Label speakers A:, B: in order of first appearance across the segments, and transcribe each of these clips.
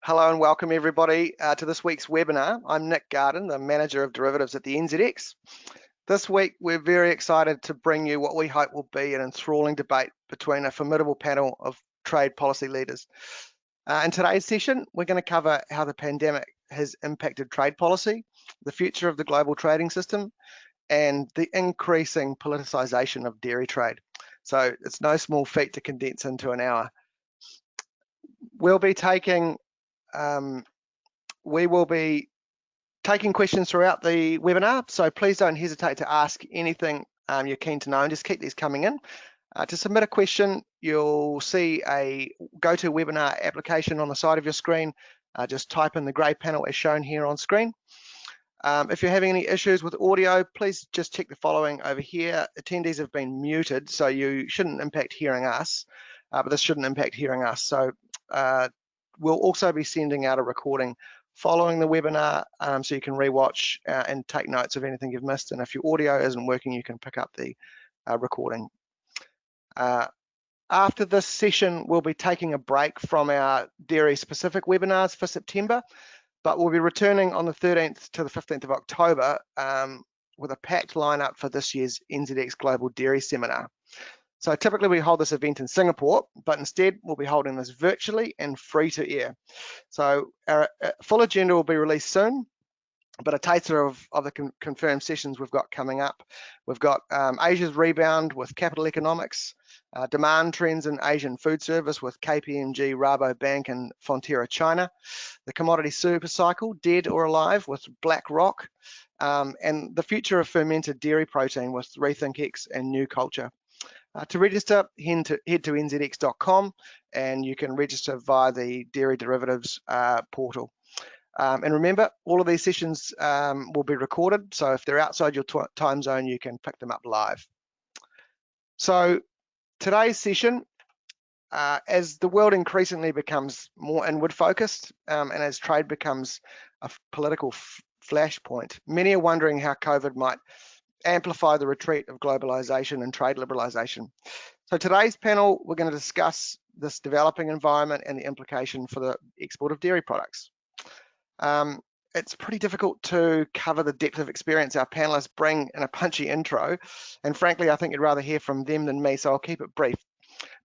A: Hello and welcome everybody to this week's webinar. I'm Nick Garden, the Manager of Derivatives at the NZX. This week we're very excited to bring you what we hope will be an enthralling debate between a formidable panel of trade policy leaders. In today's session, we're going to cover how the pandemic has impacted trade policy, the future of the global trading system, and the increasing politicisation of dairy trade. So it's no small feat to condense into an hour. We will be taking questions throughout the webinar, so please don't hesitate to ask anything you're keen to know, and just keep these coming in. To submit a question, you'll see a GoToWebinar application on the side of your screen. Just type in the grey panel as shown here on screen. If you're having any issues with audio, please just check the following over here. Attendees have been muted, so you shouldn't impact hearing us, but this shouldn't impact hearing us. So we'll also be sending out a recording following the webinar, so you can rewatch and take notes of anything you've missed. And if your audio isn't working, you can pick up the recording. After this session, we'll be taking a break from our dairy-specific webinars for September, but we'll be returning on the 13th to the 15th of October with a packed lineup for this year's NZX Global Dairy Seminar. So typically we hold this event in Singapore, but instead we'll be holding this virtually and free to air. So our full agenda will be released soon, but a taster of the confirmed sessions we've got coming up. We've got Asia's rebound with capital economics, demand trends in Asian food service with KPMG, Rabobank and Fonterra China, the commodity super cycle, dead or alive with BlackRock, and the future of fermented dairy protein with RethinkX and New Culture. To register, head to nzx.com and you can register via the Dairy Derivatives portal. And remember, all of these sessions will be recorded, so if they're outside your time zone, you can pick them up live. So today's session, as the world increasingly becomes more inward focused and as trade becomes a political flashpoint, many are wondering how COVID might amplify the retreat of globalisation and trade liberalisation. So today's panel, we're going to discuss this developing environment and the implication for the export of dairy products. It's pretty difficult to cover the depth of experience our panelists bring in a punchy intro, and frankly, I think you'd rather hear from them than me, so I'll keep it brief.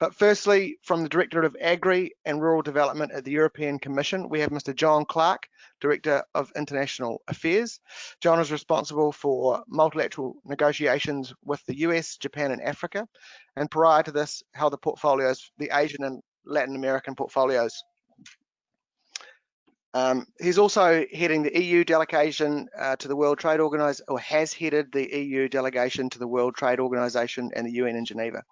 A: But firstly, from the Directorate of Agri and Rural Development at the European Commission, we have Mr. John Clarke, Director of International Affairs. John is responsible for multilateral negotiations with the US, Japan and Africa, and prior to this held the portfolios, the Asian and Latin American portfolios. He's also heading the EU delegation to the World Trade Organization, or has headed the EU delegation to the World Trade Organization and the UN in Geneva.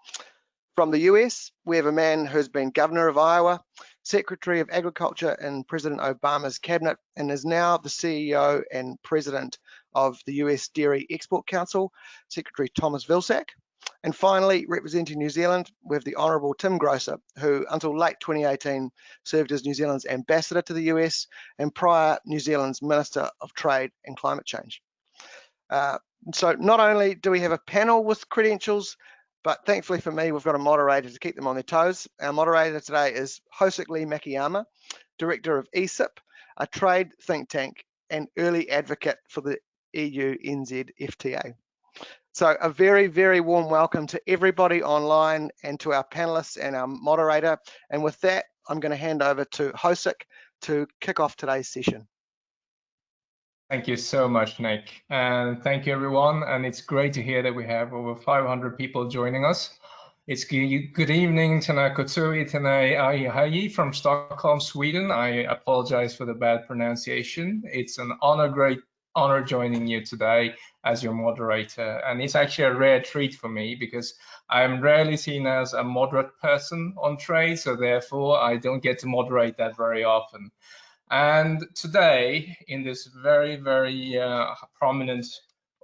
A: From the US, we have a man who's been Governor of Iowa, Secretary of Agriculture in President Obama's cabinet, and is now the CEO and President of the US Dairy Export Council, Secretary Thomas Vilsack. And finally, representing New Zealand, we have the Honourable Tim Groser, who until late 2018 served as New Zealand's ambassador to the US and prior New Zealand's Minister of Trade and Climate Change. So not only do we have a panel with credentials, but thankfully for me, we've got a moderator to keep them on their toes. Our moderator today is Hosuk Lee-Makiyama, Director of ESIP, a trade think tank and early advocate for the EU-NZ FTA. So a very, very warm welcome to everybody online and to our panelists and our moderator. And with that, I'm going to hand over to Hosuk to kick off today's session.
B: Thank you so much, Nick, and thank you everyone. And it's great to hear that we have over 500 people joining us. It's good evening, Tana Kotsui, Tana Aihai from Stockholm, Sweden. I apologize for the bad pronunciation. It's an great honor joining you today as your moderator. And it's actually a rare treat for me because I'm rarely seen as a moderate person on trade, so therefore I don't get to moderate that very often. And today, in this very, very prominent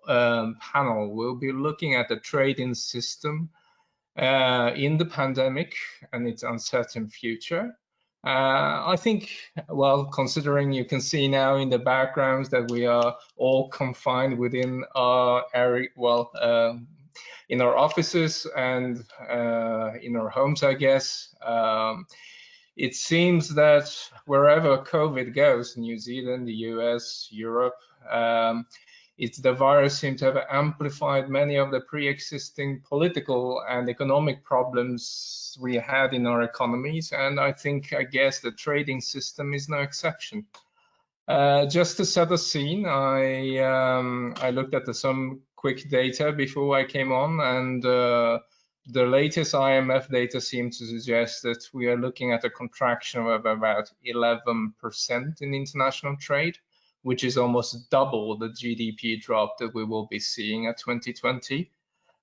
B: panel, we'll be looking at the trading system in the pandemic and its uncertain future. I think, well, considering you can see now in the backgrounds that we are all confined within our area, well, in our offices and in our homes, I guess. it seems that wherever COVID goes, New Zealand, the US, Europe, the virus seems to have amplified many of the pre-existing political and economic problems we had in our economies. And I guess the trading system is no exception. Just to set the scene, I looked at some quick data before I came on, and the latest IMF data seems to suggest that we are looking at a contraction of about 11% in international trade, which is almost double the GDP drop that we will be seeing at 2020.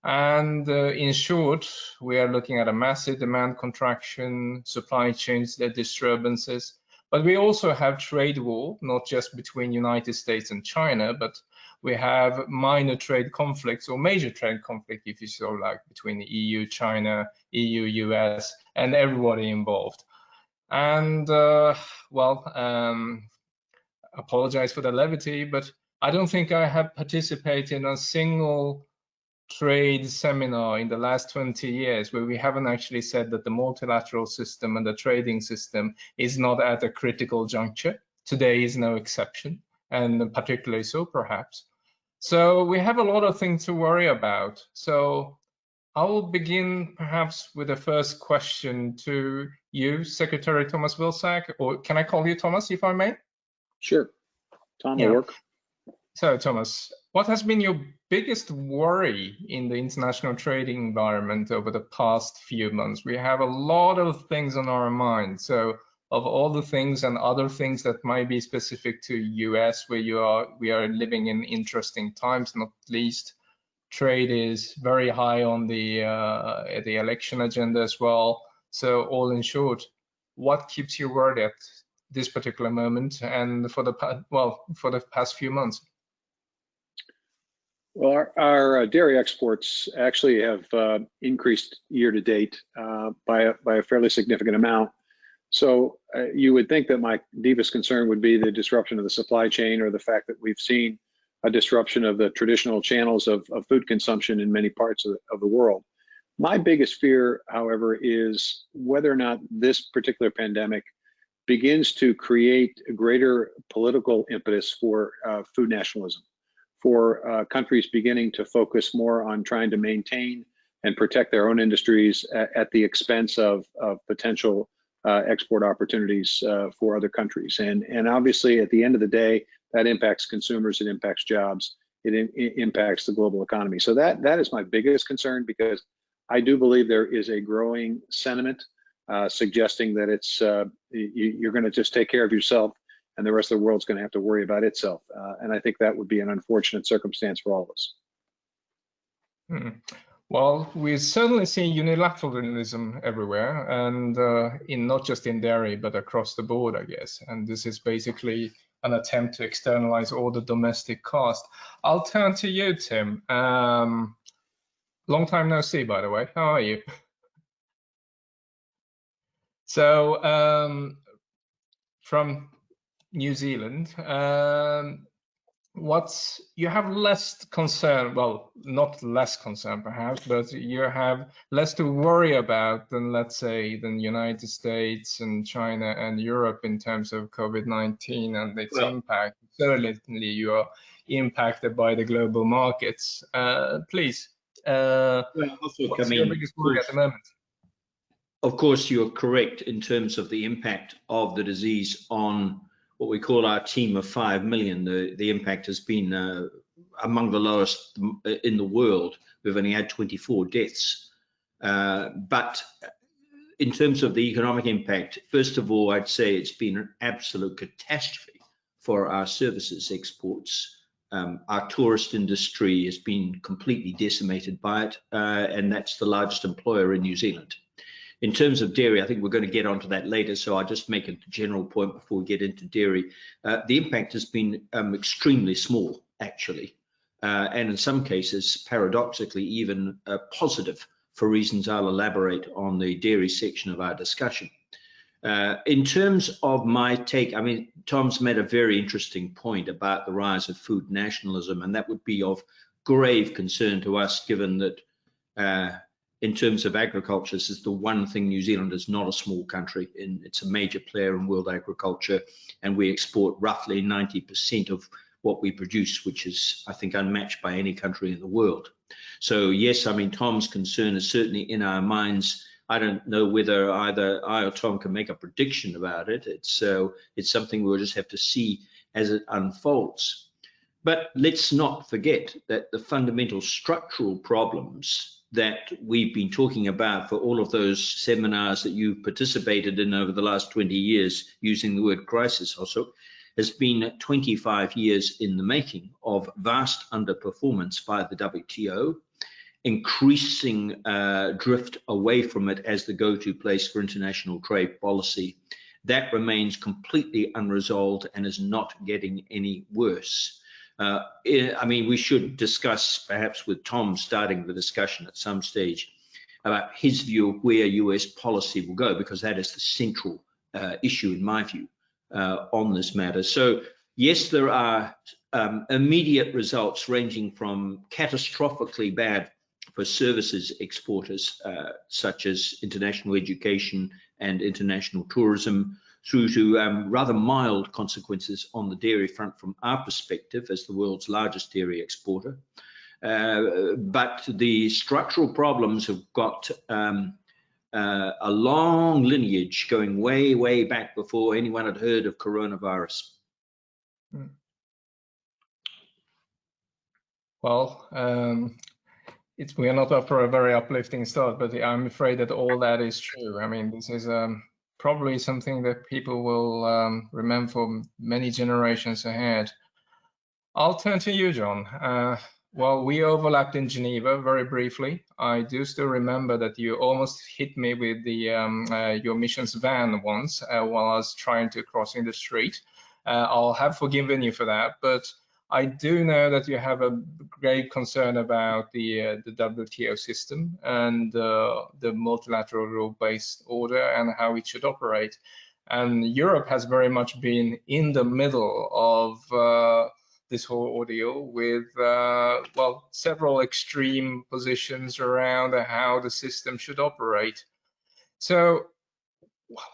B: And in short, we are looking at a massive demand contraction, supply chains disturbances, but we also have trade war, not just between United States and China, but we have minor trade conflicts, or major trade conflict, if you so like, between the EU, China, EU, US, and everybody involved. And apologize for the levity, but I don't think I have participated in a single trade seminar in the last 20 years where we haven't actually said that the multilateral system and the trading system is not at a critical juncture. Today is no exception, and particularly so perhaps. So we have a lot of things to worry about. So I will begin perhaps with the first question to you, Secretary Thomas Vilsack, or can I call you Thomas, if I may?
C: Sure, Tom, will work.
B: So Thomas, what has been your biggest worry in the international trading environment over the past few months? We have a lot of things on our mind. So of all the things and other things that might be specific to US, where we are living in interesting times, not least trade is very high on the election agenda as well. So all in short, what keeps you worried at this particular moment and for the past few months?
C: Well, our dairy exports actually have increased year to date by a fairly significant amount. So you would think that my deepest concern would be the disruption of the supply chain, or the fact that we've seen a disruption of the traditional channels of food consumption in many parts of the world. My biggest fear, however, is whether or not this particular pandemic begins to create a greater political impetus for food nationalism, for countries beginning to focus more on trying to maintain and protect their own industries at the expense of potential export opportunities for other countries. And obviously, at the end of the day, that impacts consumers, it impacts jobs, it impacts the global economy. So that is my biggest concern, because I do believe there is a growing sentiment suggesting that it's you're going to just take care of yourself, and the rest of the world's going to have to worry about itself. And I think that would be an unfortunate circumstance for all of us.
B: Well, we certainly see unilateralism everywhere, and not just in dairy, but across the board, I guess. And this is basically an attempt to externalize all the domestic cost. I'll turn to you, Tim. Long time no see, by the way. How are you? So from New Zealand, you have less concern, well, not less concern perhaps, but you have less to worry about than, let's say, than United States and China and Europe in terms of COVID-19 and its impact. Certainly you are impacted by the global markets. Please, what's your biggest worry at the moment?
D: Of course, you're correct in terms of the impact of the disease on what we call our team of 5 million. The impact has been among the lowest in the world. We've only had 24 deaths. But in terms of the economic impact, first of all, I'd say it's been an absolute catastrophe for our services exports. Our tourist industry has been completely decimated by it, and that's the largest employer in New Zealand. In terms of dairy, I think we're going to get onto that later, so I'll just make a general point before we get into dairy. The impact has been extremely small, actually, and in some cases, paradoxically, even positive, for reasons I'll elaborate on the dairy section of our discussion. In terms of my take, I mean, Tom's made a very interesting point about the rise of food nationalism, and that would be of grave concern to us, given that in terms of agriculture, this is the one thing. New Zealand is not a small country, and it's a major player in world agriculture, and we export roughly 90% of what we produce, which is, I think, unmatched by any country in the world. So yes, I mean, Tom's concern is certainly in our minds. I don't know whether either I or Tom can make a prediction about it. It's something we'll just have to see as it unfolds. But let's not forget that the fundamental structural problems that we've been talking about for all of those seminars that you participated in over the last 20 years, using the word crisis, Hosuk, has been 25 years in the making of vast underperformance by the WTO, increasing drift away from it as the go-to place for international trade policy. That remains completely unresolved and is not getting any worse. I mean, we should discuss, perhaps with Tom starting the discussion at some stage, about his view of where US policy will go, because that is the central issue, in my view, on this matter. So yes, there are immediate results ranging from catastrophically bad for services exporters, such as international education and international tourism, through to rather mild consequences on the dairy front from our perspective as the world's largest dairy exporter. But the structural problems have got a long lineage going way, way back before anyone had heard of coronavirus.
B: Well, we are not up for a very uplifting start, but I'm afraid that all that is true. I mean, this is probably something that people will remember for many generations ahead. I'll turn to you, John. Well, we overlapped in Geneva very briefly. I do still remember that you almost hit me with the your missions van once while I was trying to crossing the street. I'll have forgiven you for that, but I do know that you have a great concern about the WTO system and the multilateral rule-based order and how it should operate. And Europe has very much been in the middle of this whole ordeal with, well, several extreme positions around how the system should operate. So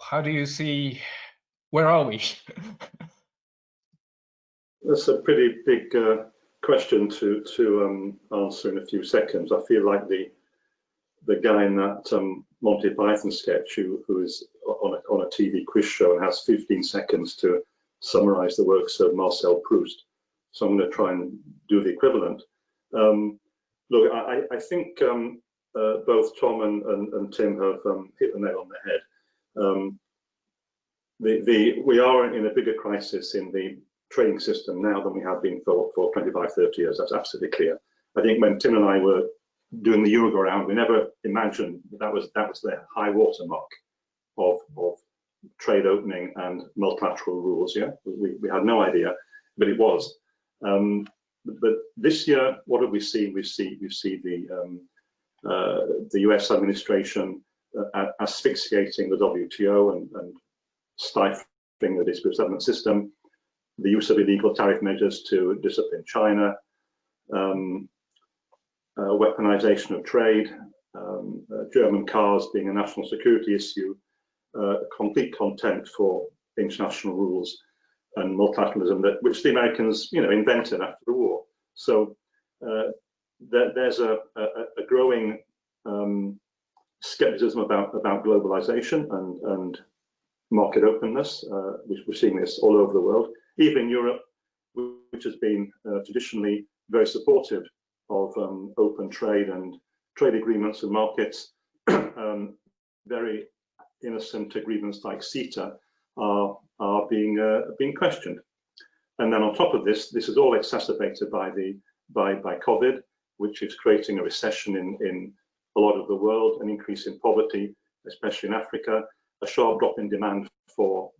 B: how do you see, where are we?
E: That's a pretty big question to answer in a few seconds. I feel like the guy in that Monty Python sketch who is on a TV quiz show and has 15 seconds to summarize the works of Marcel Proust. So I'm going to try and do the equivalent. Look, I think both Tom and Tim have hit the nail on the head. We are in a bigger crisis in the trading system now than we have been for 25, 30 years. That's absolutely clear. I think when Tim and I were doing the Euro round, we never imagined that was the high water mark of trade opening and multilateral rules. Yeah, we had no idea, but it was. But this year, what did we see? We see the US administration asphyxiating the WTO and stifling the dispute settlement system, the use of illegal tariff measures to discipline China, weaponization of trade, German cars being a national security issue, complete contempt for international rules and multilateralism, which the Americans, invented after the war. So there's a growing skepticism about globalization and market openness. We're seeing this all over the world, even in Europe, which has been traditionally very supportive of open trade and trade agreements and markets. Very innocent agreements like CETA are being questioned. And then on top of this is all exacerbated by COVID, which is creating a recession in a lot of the world, an increase in poverty, especially in Africa, a sharp drop in demand for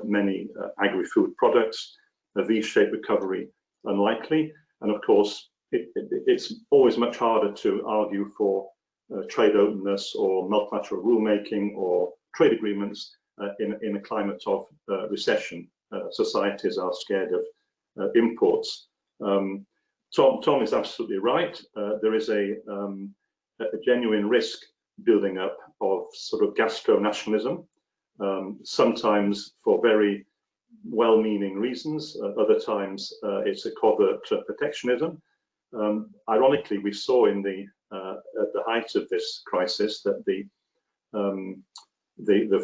E: many agri-food products, a V-shaped recovery unlikely, and of course it's always much harder to argue for trade openness or multilateral rulemaking or trade agreements in a climate of recession. Societies are scared of imports. Tom is absolutely right. There is a a genuine risk building up of sort of gastro-nationalism, sometimes for very well-meaning reasons, other times it's a covert protectionism. Ironically, we saw in at the height of this crisis that the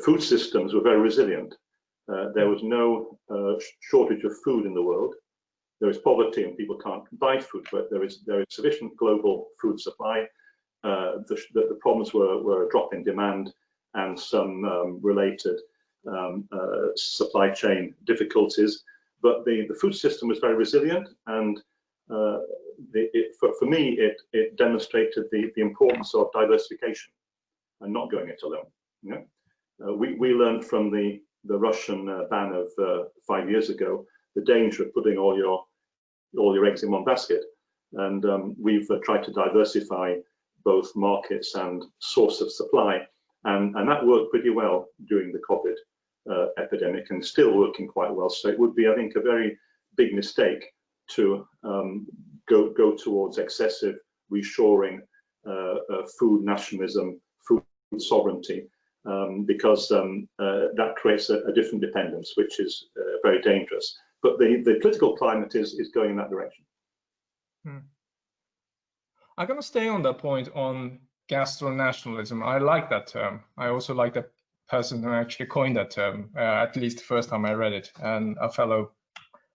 E: food systems were very resilient. There was no shortage of food in the world. There is poverty and people can't buy food, but there is sufficient global food supply. The problems were a drop in demand and some related supply chain difficulties. But the food system was very resilient, and for me, it demonstrated the importance of diversification and not going it alone. You know? We learned from the Russian ban of 5 years ago the danger of putting all your eggs in one basket, and we've tried to diversify both markets and source of supply, and that worked pretty well during the COVID epidemic, and still working quite well. So it would be, I think, a very big mistake to go towards excessive reshoring, food nationalism, food sovereignty, because that creates a different dependence, which is very dangerous. But the political climate is going in that direction.
B: I'm going to stay on that point on gastro-nationalism. I like that term. I also like the person who actually coined that term, at least the first time I read it, and a fellow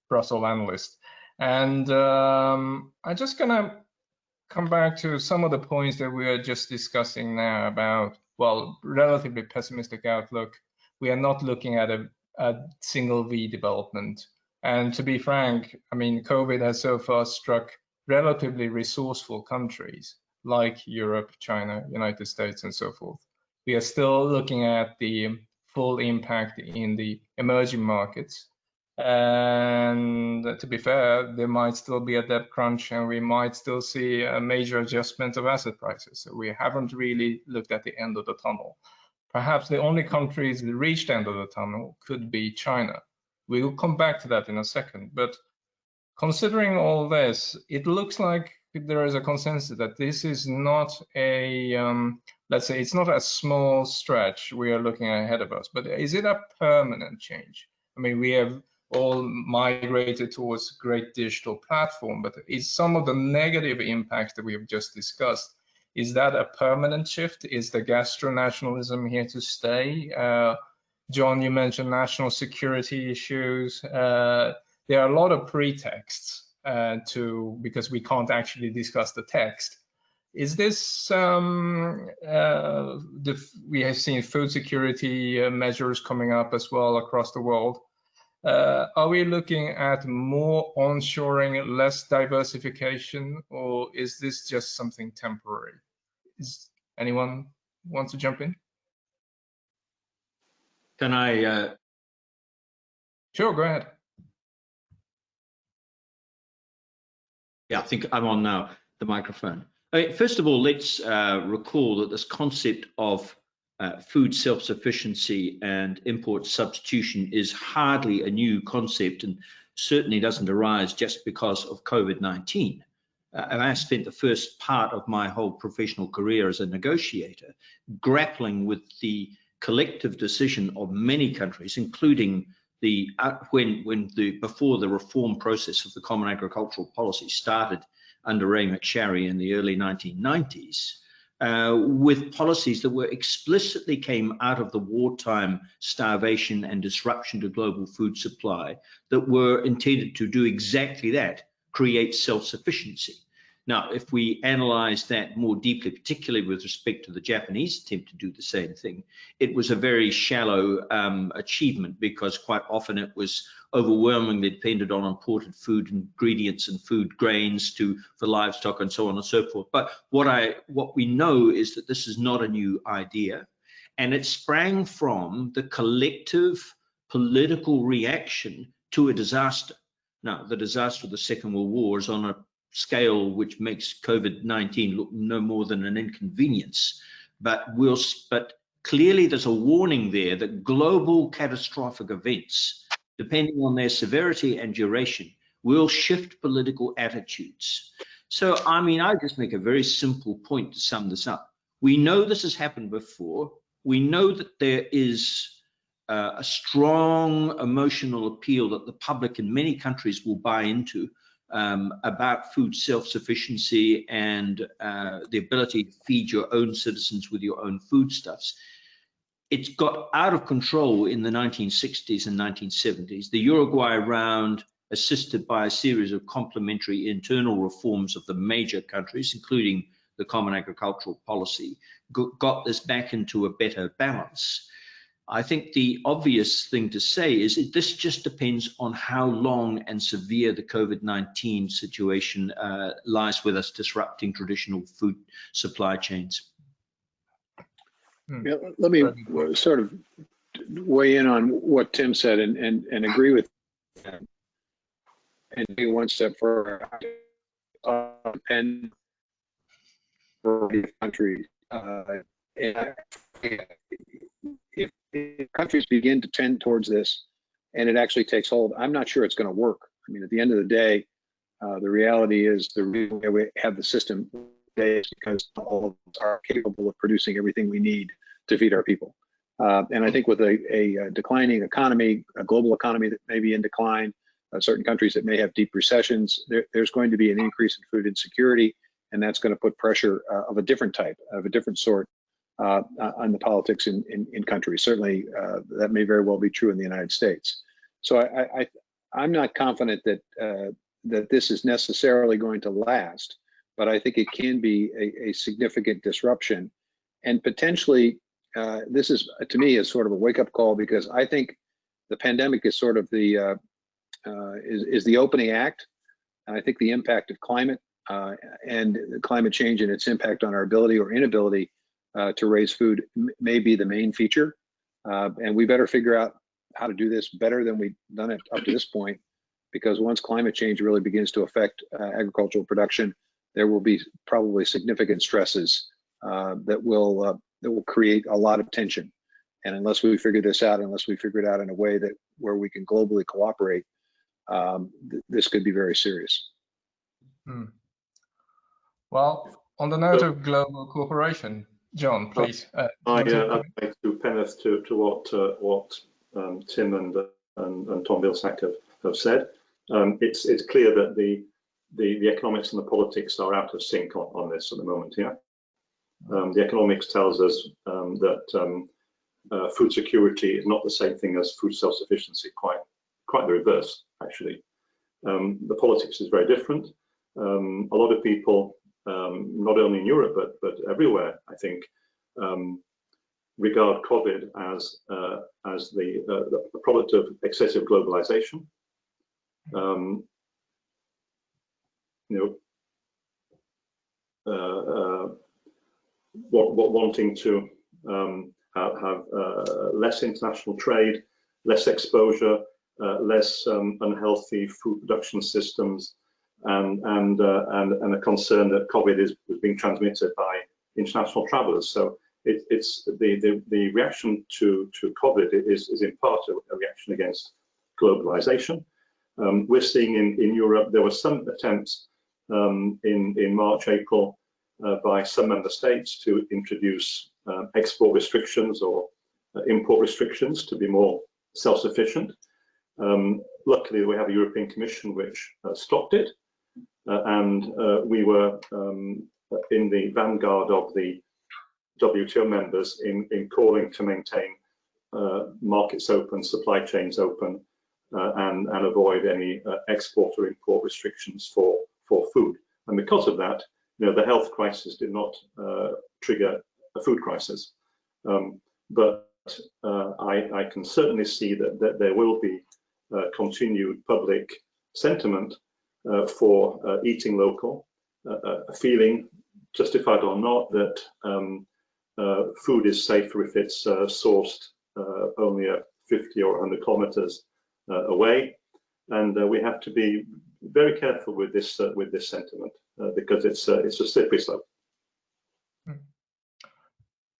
B: Brussels analyst. And I'm just going to come back to some of the points that we are just discussing now about, well, relatively pessimistic outlook. We are not looking at a single V development. And to be frank, I mean, COVID has so far struck relatively resourceful countries like Europe, China, United States, and so forth. We are still looking at the full impact in the emerging markets. And to be fair, there might still be a debt crunch, and we might still see a major adjustment of asset prices. So we haven't really looked at the end of the tunnel. Perhaps the only countries that reached the end of the tunnel could be China. We will come back to that in a second. But considering all this, it looks like there is a consensus that this is not a, let's say, it's not a small stretch we are looking ahead of us, but is it a permanent change? I mean, we have all migrated towards great digital platform, but is some of the negative impacts that we have just discussed, is that a permanent shift? Is the gastro-nationalism here to stay? John, you mentioned national security issues. There are a lot of pretexts because we can't actually discuss the text. Is this, we have seen food security measures coming up as well across the world. Are we looking at more onshoring, less diversification, or is this just something temporary? Is anyone want to jump in?
D: Can I?
B: Sure, go ahead.
D: Yeah, I think I'm on now, the microphone. First of all, let's recall that this concept of food self-sufficiency and import substitution is hardly a new concept, and certainly doesn't arise just because of COVID-19. And I spent the first part of my whole professional career as a negotiator grappling with the collective decision of many countries, including the before the reform process of the Common Agricultural Policy started under Ray McSharry in the early 1990s, with policies that were explicitly came out of the wartime starvation and disruption to global food supply that were intended to do exactly that, create self-sufficiency. Now, if we analyze that more deeply, particularly with respect to the Japanese attempt to do the same thing, it was a very shallow achievement, because quite often it was overwhelmingly dependent on imported food ingredients and food grains for livestock and so on and so forth. But what we know is that this is not a new idea, and it sprang from the collective political reaction to a disaster. Now, the disaster of the Second World War is on a scale which makes COVID-19 look no more than an inconvenience, but clearly there's a warning there that global catastrophic events, depending on their severity and duration, will shift political attitudes. So, I mean, I just make a very simple point to sum this up. We know this has happened before. We know that there is a strong emotional appeal that the public in many countries will buy into about food self-sufficiency and the ability to feed your own citizens with your own foodstuffs. It's got out of control in the 1960s and 1970s. The Uruguay round, assisted by a series of complementary internal reforms of the major countries, including the Common Agricultural Policy, got this back into a better balance. I think the obvious thing to say is that this just depends on how long and severe the COVID-19 situation lies with us, disrupting traditional food supply chains.
C: Yeah, let me sort of weigh in on what Tim said and agree with him and take one step further. And for countries, if countries begin to tend towards this and it actually takes hold, I'm not sure it's going to work. I mean, at the end of the day, the reality is the reason we have the system today is because all of us are capable of producing everything we need to feed our people. And I think with a declining economy, a global economy that may be in decline, certain countries that may have deep recessions, there's going to be an increase in food insecurity, and that's going to put pressure of a different type, of a different sort, on the politics in countries. Certainly, that may very well be true in the United States. So I'm not confident that that this is necessarily going to last, but I think it can be a significant disruption, and potentially this is, to me, is sort of a wake-up call, because I think the pandemic is sort of the is the opening act, and I think the impact of climate and climate change and its impact on our ability or inability to raise food may be the main feature, and we better figure out how to do this better than we've done it up to this point, because once climate change really begins to affect agricultural production, there will be probably significant stresses that will create a lot of tension. And unless we figure this out, unless we figure it out in a way that where we can globally cooperate, this could be very serious.
B: Well, on the note of global cooperation, John, please.
E: I'd like to Peneth to what Tim and Tom Vilsack have said. It's clear that the economics and the politics are out of sync on this at the moment here. The economics tells us that food security is not the same thing as food self-sufficiency, quite the reverse, actually. The politics is very different. A lot of people, not only in Europe but everywhere, I think, regard COVID as the product of excessive globalisation. Wanting to have less international trade, less exposure, less unhealthy food production systems, and a concern that COVID is being transmitted by international travellers. So it's the reaction to COVID is in part a reaction against globalisation. We're seeing in Europe there were some attempts in March, April by some member states to introduce export restrictions or import restrictions to be more self-sufficient. Luckily, we have a European Commission which stopped it, and we were in the vanguard of the WTO members in calling to maintain markets open, supply chains open, and avoid any export or import restrictions for food. And because of that, the health crisis did not trigger a food crisis. But I can certainly see that there will be continued public sentiment for eating local, a feeling, justified or not, that food is safer if it's sourced only 50 or 100 kilometers away, and we have to be very careful with this sentiment because it's a slippery slope.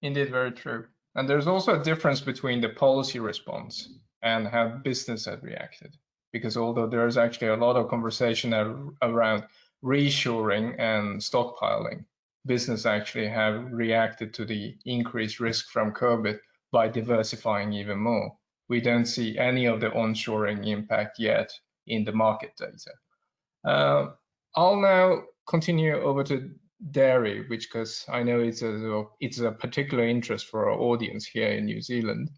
B: Indeed, very true. And there's also a difference between the policy response and how business has reacted, because although there's actually a lot of conversation around reshoring and stockpiling. Business actually have reacted to the increased risk from COVID by diversifying even more. We don't see any of the onshoring impact yet in the market data. I'll now continue over to dairy, which, because I know it's a particular interest for our audience here in New Zealand,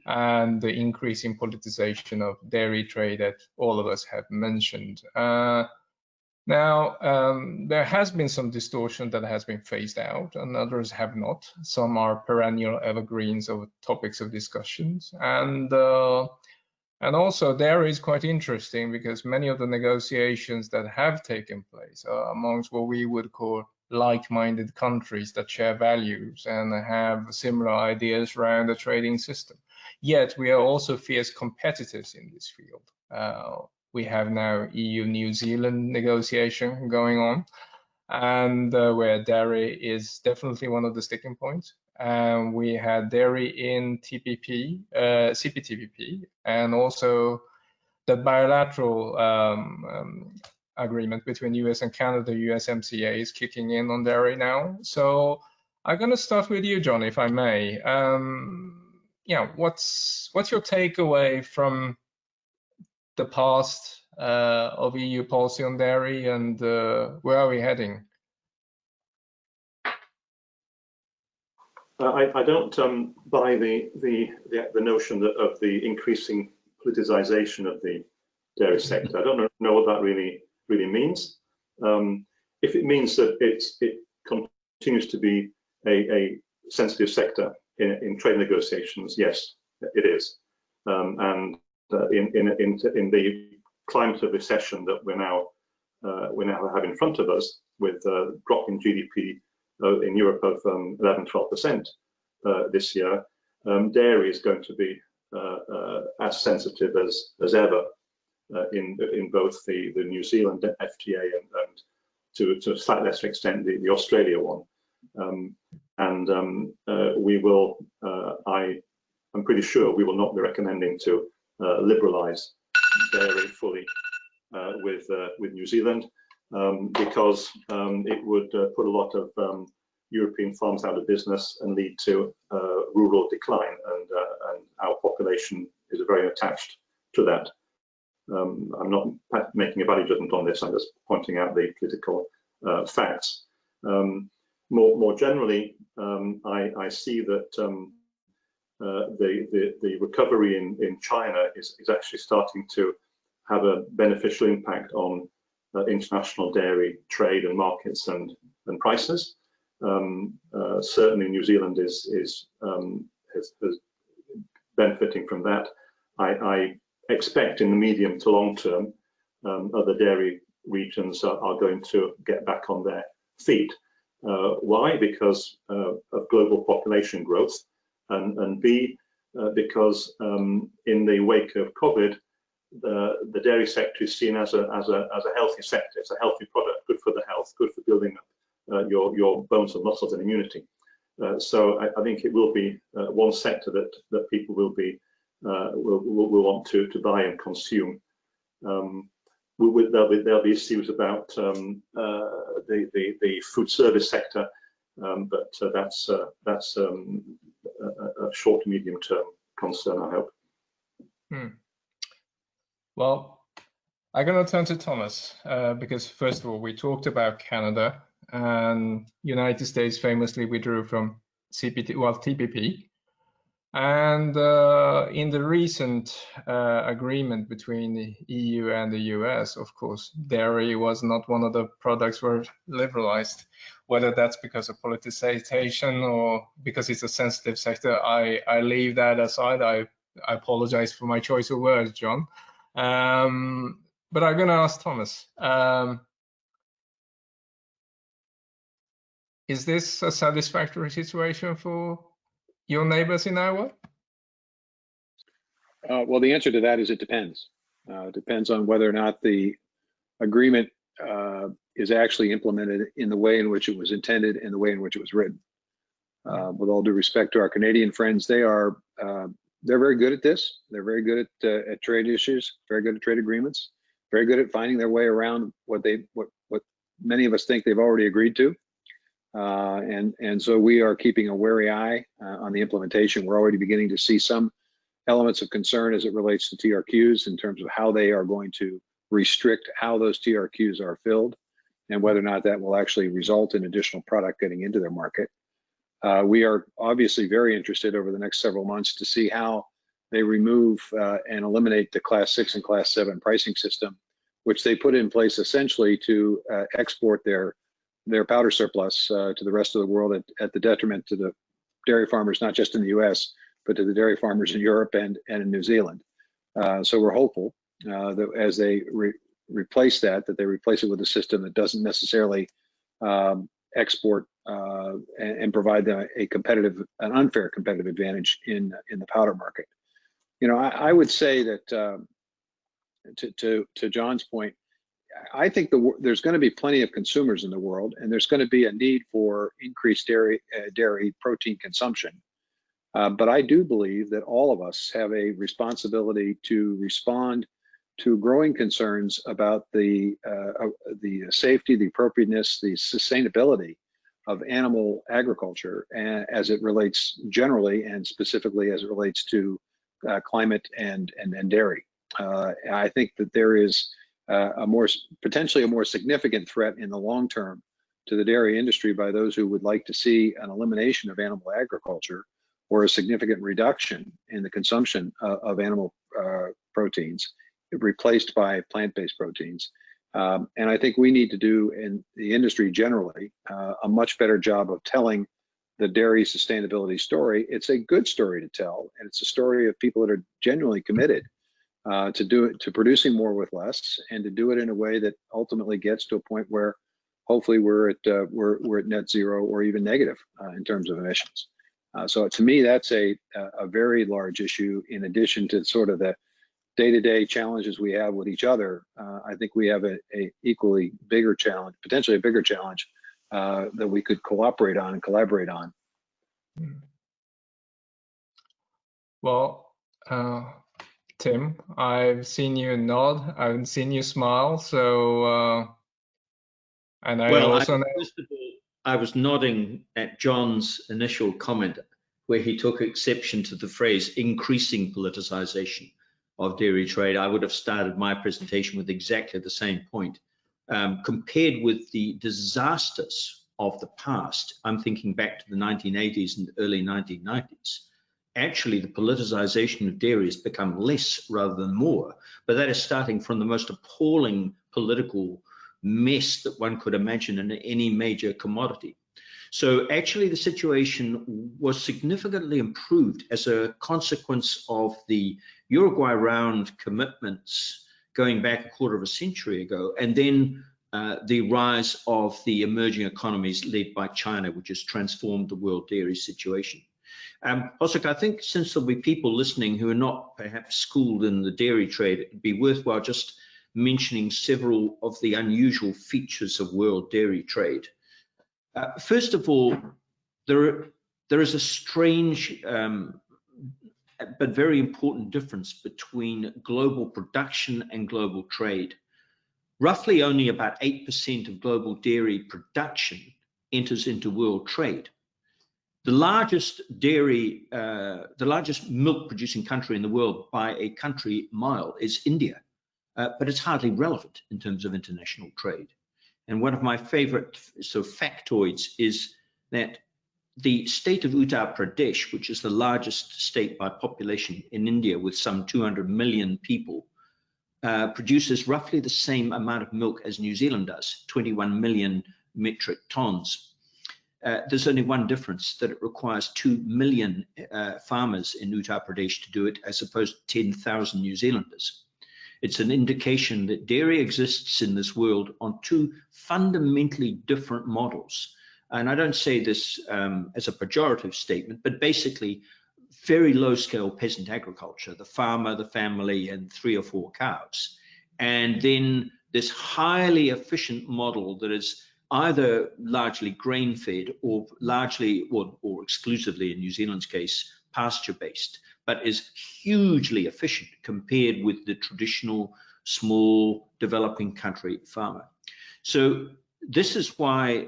B: and the increasing politicization of dairy trade that all of us have mentioned. Now, there has been some distortion that has been phased out, and others have not. Some are perennial evergreens of topics of discussions, and also dairy is quite interesting because many of the negotiations that have taken place are amongst what we would call like-minded countries that share values and have similar ideas around the trading system. Yet we are also fierce competitors in this field. We have now EU-New Zealand negotiation going on, and where dairy is definitely one of the sticking points. We had dairy in TPP, CPTPP, and also the bilateral agreement between US and Canada, USMCA, is kicking in on dairy now. So I'm going to start with you, John, if I may. Yeah, what's your takeaway from the past of EU policy on dairy, and where are we heading?
E: I don't buy the notion that of the increasing politicization of the dairy sector. I don't know what that really means. If it means that it continues to be a sensitive sector in trade negotiations, yes, it is. And in the climate of recession that we now have in front of us, with a drop in GDP in Europe of 11–12% this year, dairy is going to be as sensitive as ever in both the New Zealand FTA and to a slightly lesser extent the Australia one. We will, I'm pretty sure we will not be recommending to liberalise dairy fully with New Zealand, because it would put a lot of European farms out of business and lead to rural decline, and our population is very attached to that. I'm not making a value judgment on this, I'm just pointing out the political facts. More generally, I see that the recovery in China is actually starting to have a beneficial impact on international dairy trade and markets and prices. Certainly New Zealand is benefiting from that. I expect in the medium to long term other dairy regions are going to get back on their feet. Why? Because of global population growth, and B, because in the wake of COVID, the dairy sector is seen as a healthy sector. It's a healthy product, good for the health, good for building up your bones and muscles and immunity. So I think it will be one sector that people will want to buy and consume. There'll be issues about the food service sector, but that's a short to medium term concern, I hope.
B: Well, I'm going to turn to Thomas, because first of all, we talked about Canada, and United States famously withdrew from TPP. And in the recent agreement between the EU and the US, of course, dairy was not one of the products were liberalized. Whether that's because of politicization or because it's a sensitive sector, I leave that aside. I apologize for my choice of words, John. But I'm going to ask Thomas, is this a satisfactory situation for your neighbors in Iowa?
C: Well, the answer to that is it depends. It depends on whether or not the agreement is actually implemented in the way in which it was intended and the way in which it was written. With all due respect to our Canadian friends, they're very good at this. They're very good at trade issues, very good at trade agreements, very good at finding their way around what many of us think they've already agreed to. And so we are keeping a wary eye on the implementation. We're already beginning to see some elements of concern as it relates to TRQs in terms of how they are going to restrict how those TRQs are filled and whether or not that will actually result in additional product getting into their market. We are obviously very interested over the next several months to see how they remove and eliminate the Class 6 and Class 7 pricing system, which they put in place essentially to export their powder surplus to the rest of the world at the detriment to the dairy farmers, not just in the US, but to the dairy farmers in Europe and in New Zealand. So we're hopeful that as they replace that they replace it with a system that doesn't necessarily export and provide them an unfair competitive advantage in the powder market. You know, I would say that to John's point, I think there's going to be plenty of consumers in the world, and there's going to be a need for increased dairy protein consumption. But I do believe that all of us have a responsibility to respond to growing concerns about the safety, the appropriateness, the sustainability of animal agriculture as it relates generally and specifically as it relates to climate and dairy. I think that there is potentially a more significant threat in the long term to the dairy industry by those who would like to see an elimination of animal agriculture or a significant reduction in the consumption of animal proteins replaced by plant-based proteins. And I think we need to do in the industry generally a much better job of telling the dairy sustainability story. It's a good story to tell, and it's a story of people that are genuinely committed to producing more with less, and to do it in a way that ultimately gets to a point where hopefully we're at net zero or even negative in terms of emissions. So to me, that's a very large issue in addition to sort of the day-to-day challenges we have with each other. I think we have a equally bigger challenge, potentially a bigger challenge that we could cooperate on and collaborate on.
B: Well, Tim, I've seen you nod, I've seen you smile, so and I also know.
D: First of all, I was nodding at John's initial comment where he took exception to the phrase increasing politicization of dairy trade. I would have started my presentation with exactly the same point. Compared with the disasters of the past, I'm thinking back to the 1980s and early 1990s, actually the politicization of dairy has become less rather than more, but that is starting from the most appalling political mess that one could imagine in any major commodity. So actually the situation was significantly improved as a consequence of the Uruguay round commitments going back a quarter of a century ago, and then the rise of the emerging economies led by China, which has transformed the world dairy situation. Hosuk, I think since there'll be people listening who are not perhaps schooled in the dairy trade, it'd be worthwhile just mentioning several of the unusual features of world dairy trade. First of all, there is a strange but very important difference between global production and global trade. Roughly only about 8% of global dairy production enters into world trade. The largest milk producing country in the world by a country mile is India, but it's hardly relevant in terms of international trade. And one of my favorite sort of factoids is that the state of Uttar Pradesh, which is the largest state by population in India with some 200 million people, produces roughly the same amount of milk as New Zealand does, 21 million metric tons. There's only one difference, that it requires 2 million farmers in Uttar Pradesh to do it, as opposed to 10,000 New Zealanders. It's an indication that dairy exists in this world on two fundamentally different models. And I don't say this as a pejorative statement, but basically very low scale peasant agriculture, the farmer, the family, and 3 or 4 cows. And then this highly efficient model that is either largely grain fed or largely or exclusively in New Zealand's case, pasture based, but is hugely efficient compared with the traditional small developing country farmer. So this is why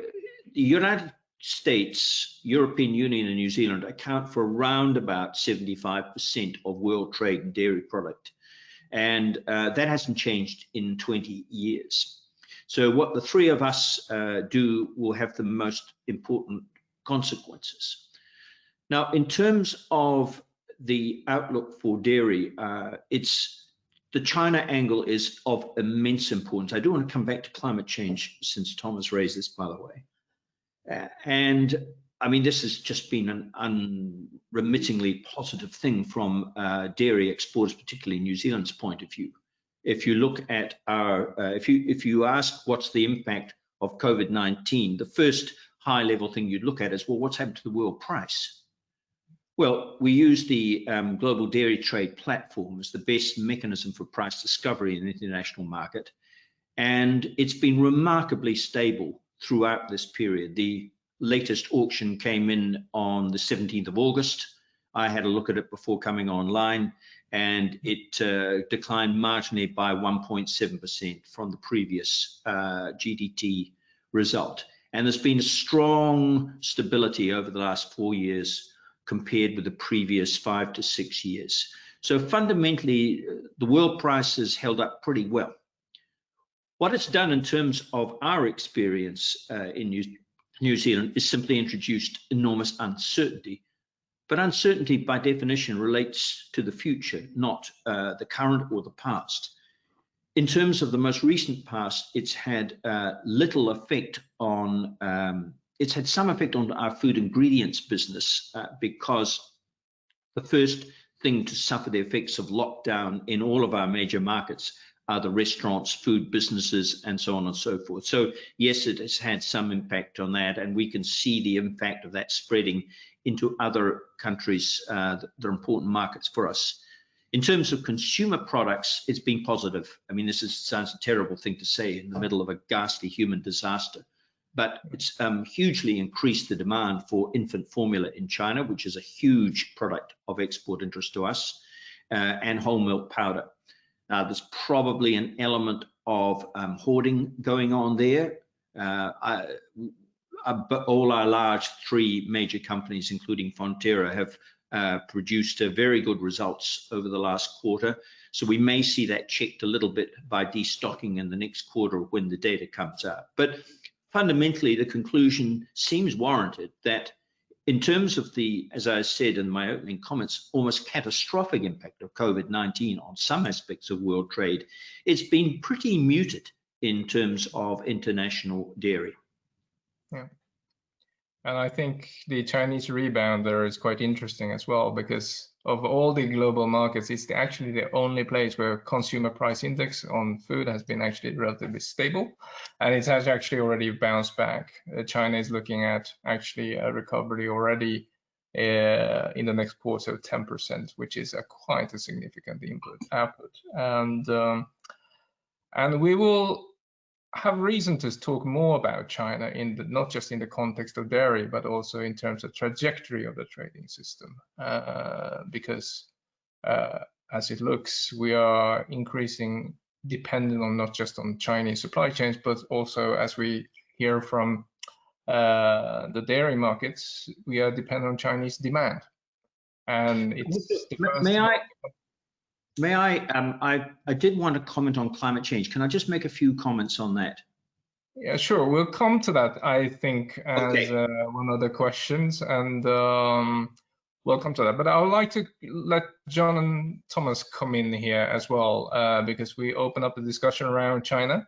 D: the United States, European Union, and New Zealand account for around about 75% of world trade in dairy product. And that hasn't changed in 20 years. So what the three of us do will have the most important consequences. Now, in terms of the outlook for dairy, the China angle is of immense importance. I do want to come back to climate change, since Thomas raised this, by the way. And I mean, this has just been an unremittingly positive thing from dairy exporters, particularly New Zealand's point of view. If you look at our, if you ask what's the impact of COVID-19, the first high-level thing you'd look at is, well, what's happened to the world price? Well, we use the global dairy trade platform as the best mechanism for price discovery in the international market, and it's been remarkably stable throughout this period. The latest auction came in on the 17th of August. I had a look at it before coming online, and it declined marginally by 1.7% from the previous GDT result. And there's been a strong stability over the last 4 years compared with the previous 5 to 6 years. So fundamentally, the world price has held up pretty well. What it's done in terms of our experience in New Zealand is simply introduced enormous uncertainty. But uncertainty, by definition, relates to the future, not the current or the past. In terms of the most recent past, it's had little effect on, it's had some effect on our food ingredients business because the first thing to suffer the effects of lockdown in all of our major markets are the restaurants, food businesses, and so on and so forth. So yes, it has had some impact on that, and we can see the impact of that spreading into other countries that are important markets for us. In terms of consumer products, it's been positive. I mean, sounds a terrible thing to say in the middle of a ghastly human disaster, but it's hugely increased the demand for infant formula in China, which is a huge product of export interest to us, and whole milk powder. There's probably an element of hoarding going on there. But all our large three major companies, including Fonterra, have produced very good results over the last quarter. So we may see that checked a little bit by destocking in the next quarter when the data comes out. But fundamentally, the conclusion seems warranted that in terms of the, as I said in my opening comments, almost catastrophic impact of COVID-19 on some aspects of world trade, it's been pretty muted in terms of international dairy.
B: Yeah. And I think the Chinese rebound there is quite interesting as well, because of all the global markets, it's actually the only place where consumer price index on food has been actually relatively stable, and it has actually already bounced back. China is looking at actually a recovery already in the next quarter of 10%, which is quite a significant output. And we will have reason to talk more about China not just in the context of dairy, but also in terms of trajectory of the trading system, because as it looks, we are increasing dependent on not just on Chinese supply chains, but also, as we hear from the dairy markets, we are dependent on Chinese demand. And it's
D: I did want to comment on climate change. Can I just make a few comments on that?
B: Yeah, sure. We'll come to that, I think, as one of the questions, and we'll come to that. But I would like to let John and Thomas come in here as well, because we open up the discussion around China.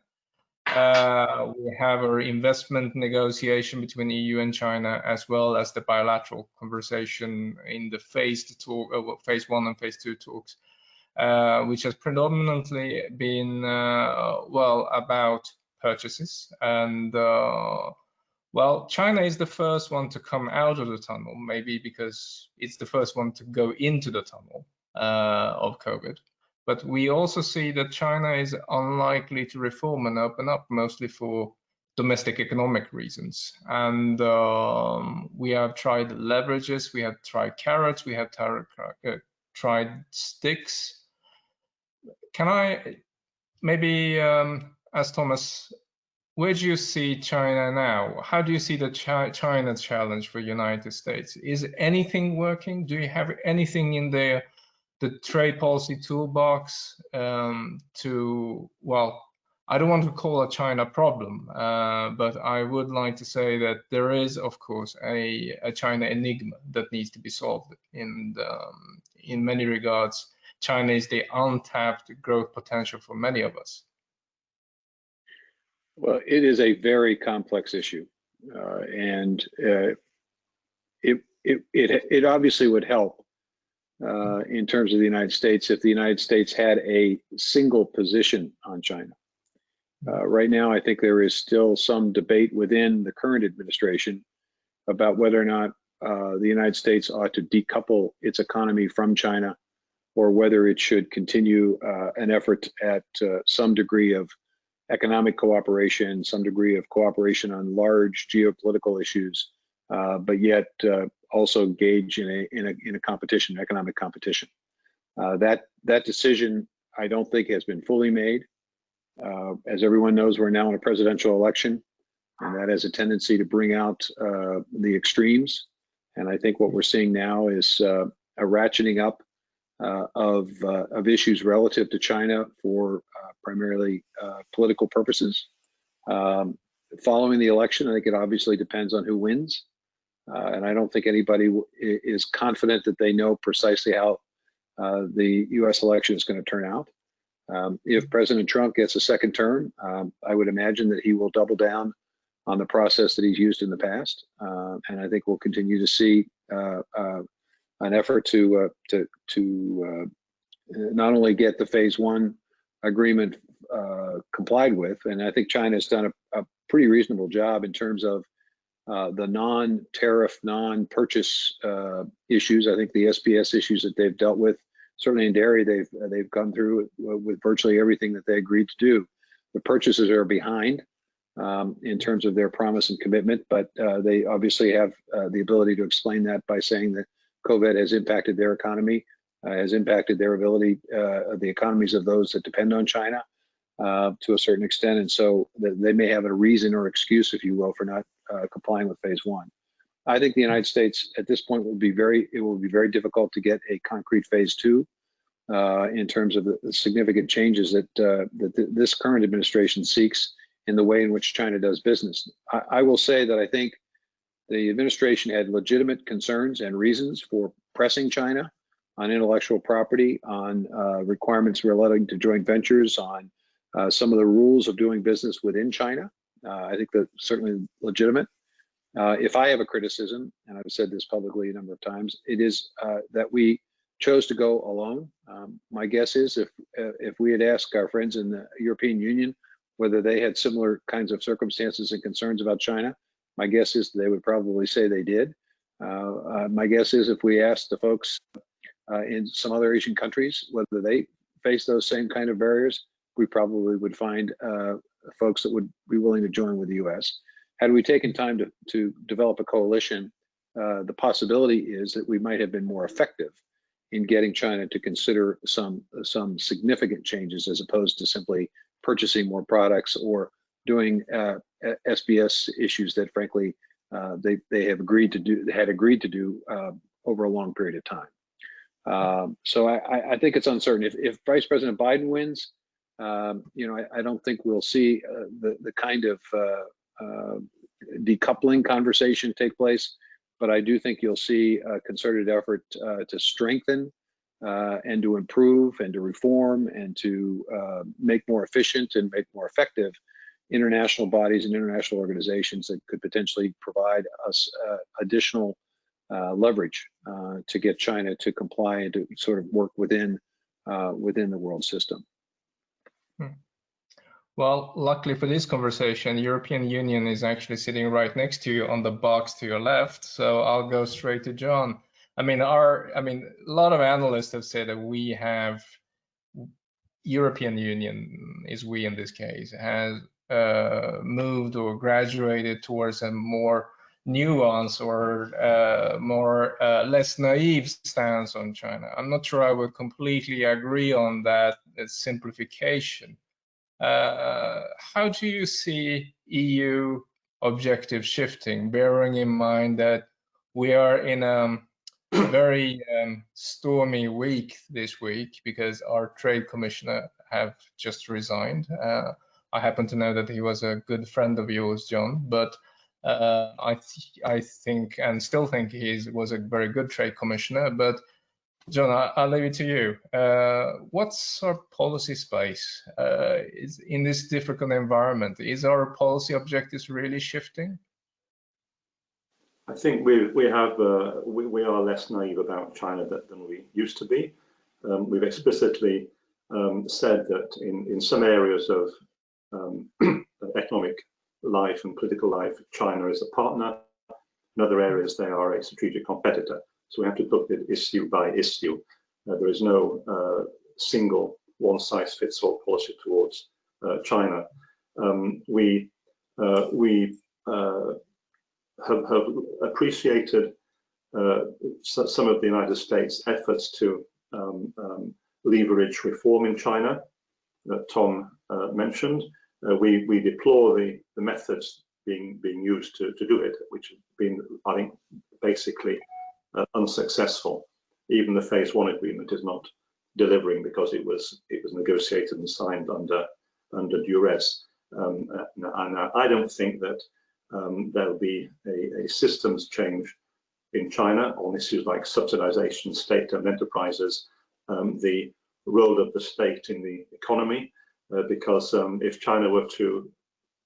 B: We have our investment negotiation between EU and China, as well as the bilateral conversation in the phase 1 and phase 2 talks. Which has predominantly been, well, about purchases. And, well, China is the first one to come out of the tunnel, maybe because it's the first one to go into the tunnel of COVID. But we also see that China is unlikely to reform and open up, mostly for domestic economic reasons. And we have tried leverages, we have tried carrots, we have tried sticks. Can I maybe ask Thomas, where do you see China now? How do you see the China challenge for United States? Is anything working? Do you have anything in the trade policy toolbox to, well, I don't want to call a China problem, but I would like to say that there is, of course, a China enigma that needs to be solved. In many regards, China is the untapped growth potential for many of us.
C: Well, it is a very complex issue, and it obviously would help in terms of the United States if the United States had a single position on China. Right now, I think there is still some debate within the current administration about whether or not the United States ought to decouple its economy from China, or whether it should continue an effort at some degree of economic cooperation, some degree of cooperation on large geopolitical issues, but yet also engage in a competition, economic competition. That decision, I don't think, has been fully made. As everyone knows, we're now in a presidential election, and that has a tendency to bring out the extremes. And I think what we're seeing now is a ratcheting up of issues relative to China for primarily political purposes. Following the election, I think it obviously depends on who wins. And I don't think anybody is confident that they know precisely how the US election is going to turn out. If President Trump gets a second term, I would imagine that he will double down on the process that he's used in the past. And I think we'll continue to see an effort to not only get the phase one agreement complied with, and I think China has done a pretty reasonable job in terms of the non-tariff, non-purchase issues. I think the SPS issues that they've dealt with, certainly in dairy, they've gone through with virtually everything that they agreed to do. The purchases are behind in terms of their promise and commitment, but they obviously have the ability to explain that by saying that COVID has impacted their economy, has impacted their ability, the economies of those that depend on China to a certain extent. And so they may have a reason or excuse, if you will, for not complying with phase one. I think the United States at this point will be very difficult to get a concrete phase two in terms of the significant changes that this current administration seeks in the way in which China does business. I will say that I think the administration had legitimate concerns and reasons for pressing China on intellectual property, on requirements relating to joint ventures, on some of the rules of doing business within China. I think that's certainly legitimate. If I have a criticism, and I've said this publicly a number of times, it is that we chose to go alone. My guess is if we had asked our friends in the European Union whether they had similar kinds of circumstances and concerns about China, my guess is they would probably say they did. My guess is if we asked the folks in some other Asian countries whether they face those same kind of barriers, we probably would find folks that would be willing to join with the US. Had we taken time to develop a coalition, the possibility is that we might have been more effective in getting China to consider some significant changes as opposed to simply purchasing more products or doing SBS issues that frankly they had agreed to do over a long period of time. So I think it's uncertain. If Vice President Biden wins, I don't think we'll see the kind of decoupling conversation take place, but I do think you'll see a concerted effort to strengthen and to improve and to reform and to make more efficient and make more effective international bodies and international organizations that could potentially provide us additional leverage to get China to comply and to sort of work within the world system.
B: Well, luckily for this conversation, European Union is actually sitting right next to you on the box to your left. So I'll go straight to John. I mean, a lot of analysts have said that we have European Union, is we in this case, has moved or graduated towards a more nuanced or less naive stance on China. I'm not sure I would completely agree on that simplification. How do you see EU objectives shifting, bearing in mind that we are in a very stormy week this week because our trade commissioner have just resigned. I happen to know that he was a good friend of yours, John, but I think and still think he was a very good trade commissioner. But John, I'll leave it to you. What's our policy space is in this difficult environment? Is our policy objectives really shifting?
E: I think we are less naive about China than we used to be. We've explicitly said that in some areas of economic life and political life, China is a partner. In other areas, they are a strategic competitor. So we have to look at issue by issue. There is no single one-size-fits-all policy towards China. We have appreciated some of the United States' efforts to leverage reform in China that Tom mentioned. We deplore the methods being used to do it, which have been, I think, basically unsuccessful. Even the Phase 1 agreement is not delivering because it was negotiated and signed under duress. And I don't think that there'll be a systems change in China on issues like subsidization, state-owned enterprises, the role of the state in the economy, because if China were to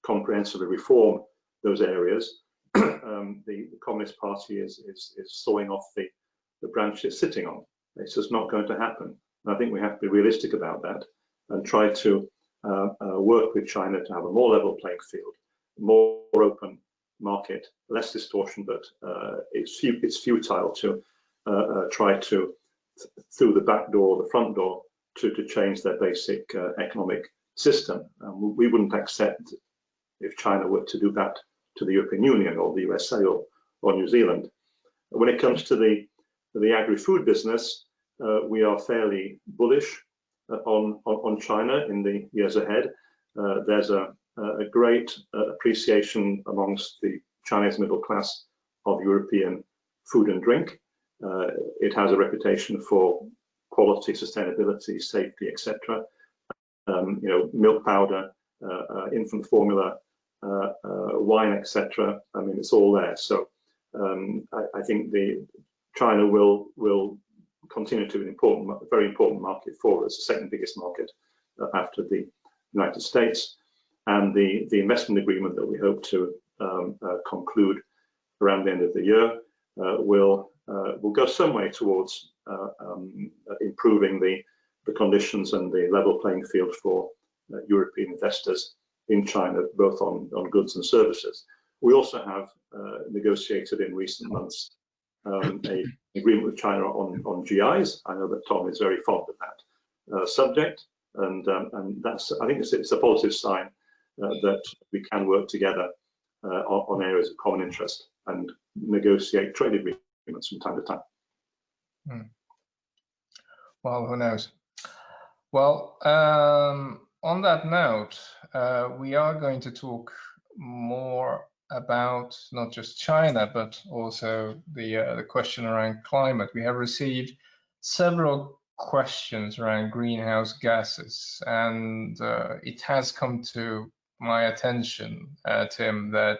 E: comprehensively reform those areas, the Communist Party is sawing off the branch it's sitting on. It's just not going to happen. And I think we have to be realistic about that and try to work with China to have a more level playing field, more open market, less distortion, but it's futile to try to, through the back door or the front door, to change their basic economic system. We wouldn't accept if China were to do that to the European Union or the USA or New Zealand. When it comes to the agri-food business, we are fairly bullish on China in the years ahead. There's a great appreciation amongst the Chinese middle class of European food and drink. It has a reputation for quality, sustainability, safety, etc. Milk powder, infant formula, wine, etc. I mean, it's all there. So I think China will continue to be an very important market for us, the second biggest market after the United States. And the investment agreement that we hope to conclude around the end of the year will go some way towards improving the conditions and the level playing field for European investors in China, both on goods and services. We also have negotiated in recent months an agreement with China on GIs. I know that Tom is very fond of that subject, and that's, I think it's a positive sign that we can work together on areas of common interest and negotiate trade agreements from time to time.
B: Well, who knows? Well, on that note, we are going to talk more about not just China, but also the question around climate. We have received several questions around greenhouse gases, and it has come to my attention, Tim, that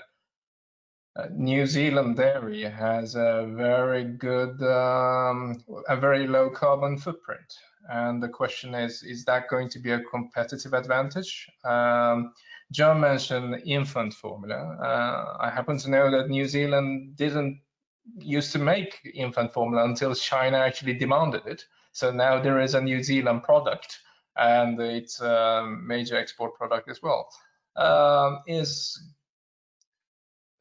B: New Zealand dairy has a very good, a very low carbon footprint. And the question is that going to be a competitive advantage? John mentioned infant formula. I happen to know that New Zealand didn't used to make infant formula until China actually demanded it. So now there is a New Zealand product, and it's a major export product as well. Is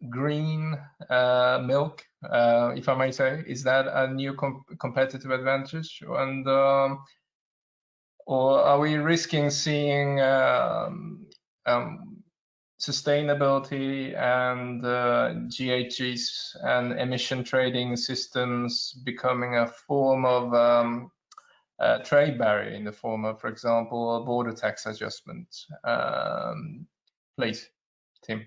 B: green milk, if I may say, is that a new competitive advantage? And or are we risking seeing sustainability and GHGs and emission trading systems becoming a form of trade barrier in the form of, for example, a border tax adjustment. Please, Tim.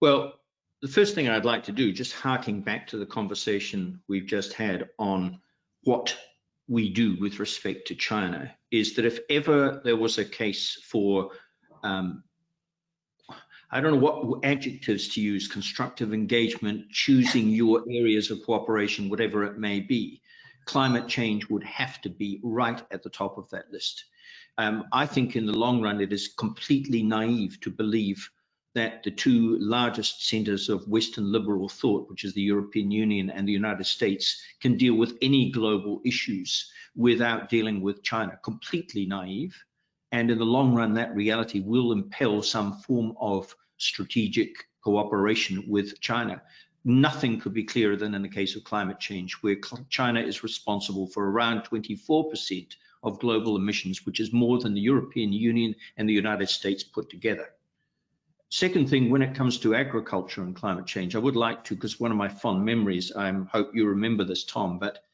D: Well, the first thing I'd like to do, just harking back to the conversation we've just had on what we do with respect to China, is that if ever there was a case for, I don't know what adjectives to use, constructive engagement, choosing your areas of cooperation, whatever it may be, climate change would have to be right at the top of that list. I think in the long run, it is completely naive to believe that the two largest centers of Western liberal thought, which is the European Union and the United States, can deal with any global issues without dealing with China. Completely naive. And in the long run, that reality will impel some form of strategic cooperation with China. Nothing could be clearer than in the case of climate change, where China is responsible for around 24% of global emissions, which is more than the European Union and the United States put together. Second thing, when it comes to agriculture and climate change, I would like to, because one of my fond memories, I hope you remember this, Tom, but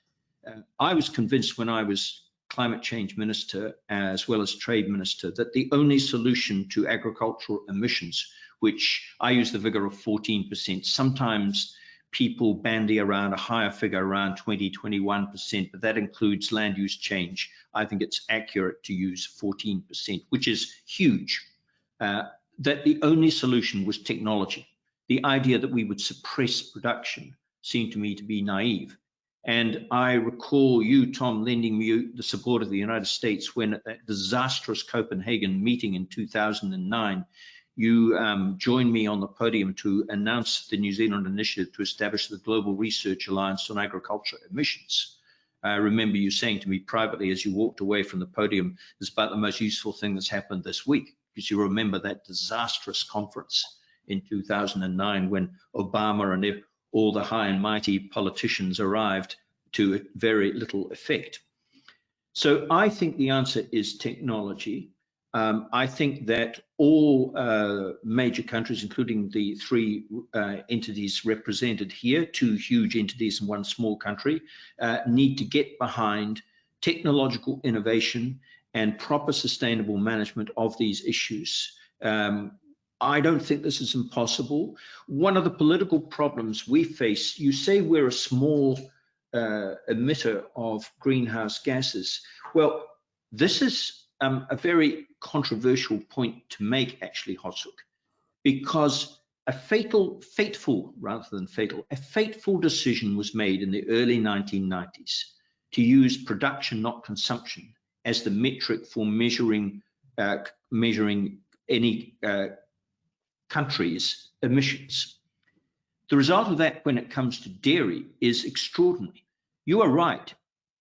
D: I was convinced when I was climate change minister as well as trade minister that the only solution to agricultural emissions, which I use the figure of 14%, sometimes people bandy around a higher figure around 20, 21%, but that includes land use change. I think it's accurate to use 14%, which is huge. That the only solution was technology. The idea that we would suppress production seemed to me to be naive. And I recall you, Tom, lending me the support of the United States when at that disastrous Copenhagen meeting in 2009, you joined me on the podium to announce the New Zealand initiative to establish the Global Research Alliance on Agriculture Emissions. I remember you saying to me privately as you walked away from the podium, it's about the most useful thing that's happened this week, because you remember that disastrous conference in 2009 when Obama and all the high and mighty politicians arrived to very little effect. So I think the answer is technology. I think that all major countries, including the three entities represented here, two huge entities and one small country, need to get behind technological innovation and proper sustainable management of these issues. I don't think this is impossible. One of the political problems we face, you say we're a small emitter of greenhouse gases. Well, this is a very controversial point to make, actually, Hosuk, because a fateful decision was made in the early 1990s to use production, not consumption, as the metric for measuring any country's emissions. The result of that when it comes to dairy is extraordinary. You are right.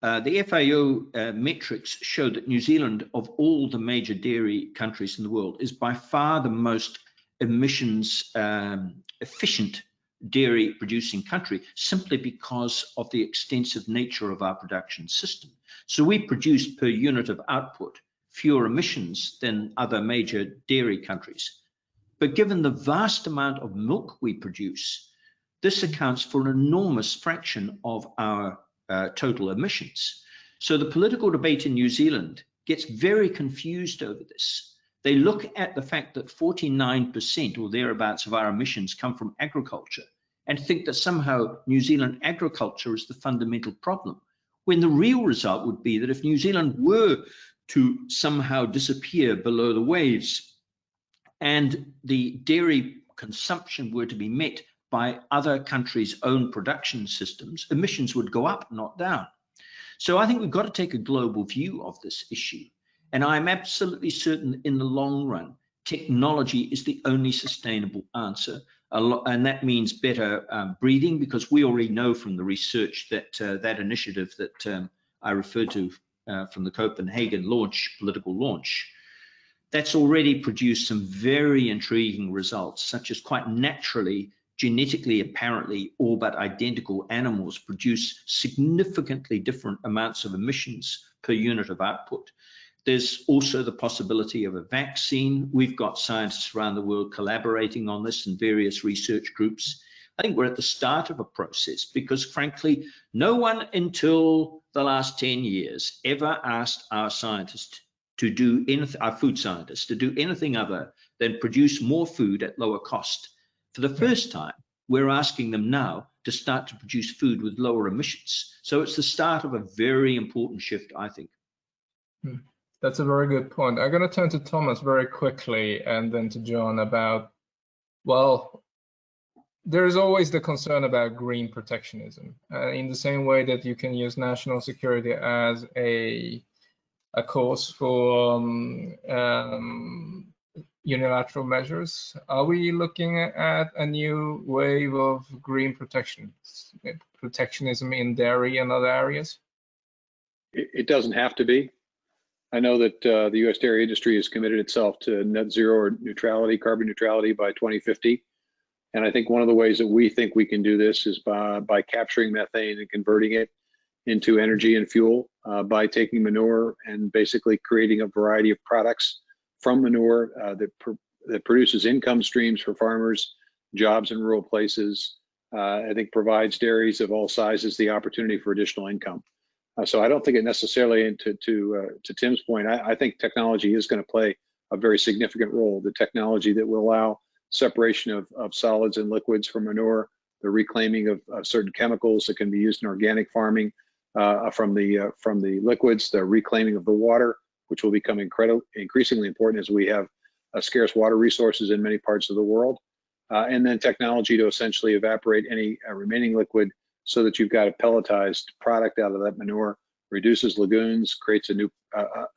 D: The FAO metrics show that New Zealand, of all the major dairy countries in the world, is by far the most emissions efficient dairy producing country, simply because of the extensive nature of our production system. So we produce per unit of output fewer emissions than other major dairy countries. But given the vast amount of milk we produce, this accounts for an enormous fraction of our total emissions. So the political debate in New Zealand gets very confused over this. They look at the fact that 49% or thereabouts of our emissions come from agriculture and think that somehow New Zealand agriculture is the fundamental problem, when the real result would be that if New Zealand were to somehow disappear below the waves and the dairy consumption were to be met by other countries' own production systems, emissions would go up, not down. So I think we've got to take a global view of this issue. And I'm absolutely certain in the long run, technology is the only sustainable answer. And that means better breeding, because we already know from the research that that initiative that I referred to from the Copenhagen political launch, that's already produced some very intriguing results, such as quite naturally, genetically apparently all but identical animals produce significantly different amounts of emissions per unit of output. There's also the possibility of a vaccine. We've got scientists around the world collaborating on this in various research groups. I think we're at the start of a process because, frankly, no one until the last 10 years ever asked our scientists to do anything, our food scientists, to do anything other than produce more food at lower cost. For the first time, we're asking them now to start to produce food with lower emissions. So it's the start of a very important shift, I think.
B: That's a very good point. I'm going to turn to Thomas very quickly and then to John about, well, there's always the concern about green protectionism. In the same way that you can use national security as a cause for unilateral measures, are we looking at a new wave of green protectionism in dairy and other areas?
C: It doesn't have to be. I know that the U.S. dairy industry has committed itself to net zero or neutrality, carbon neutrality by 2050. And I think one of the ways that we think we can do this is by capturing methane and converting it into energy and fuel, by taking manure and basically creating a variety of products from manure that produces income streams for farmers, jobs in rural places. I think provides dairies of all sizes the opportunity for additional income. So I don't think it necessarily, to Tim's point, I think technology is going to play a very significant role. The technology that will allow separation of solids and liquids from manure, the reclaiming of certain chemicals that can be used in organic farming from the liquids, the reclaiming of the water, which will become increasingly important as we have scarce water resources in many parts of the world, and then technology to essentially evaporate any remaining liquid so that you've got a pelletized product out of that manure, reduces lagoons, creates a new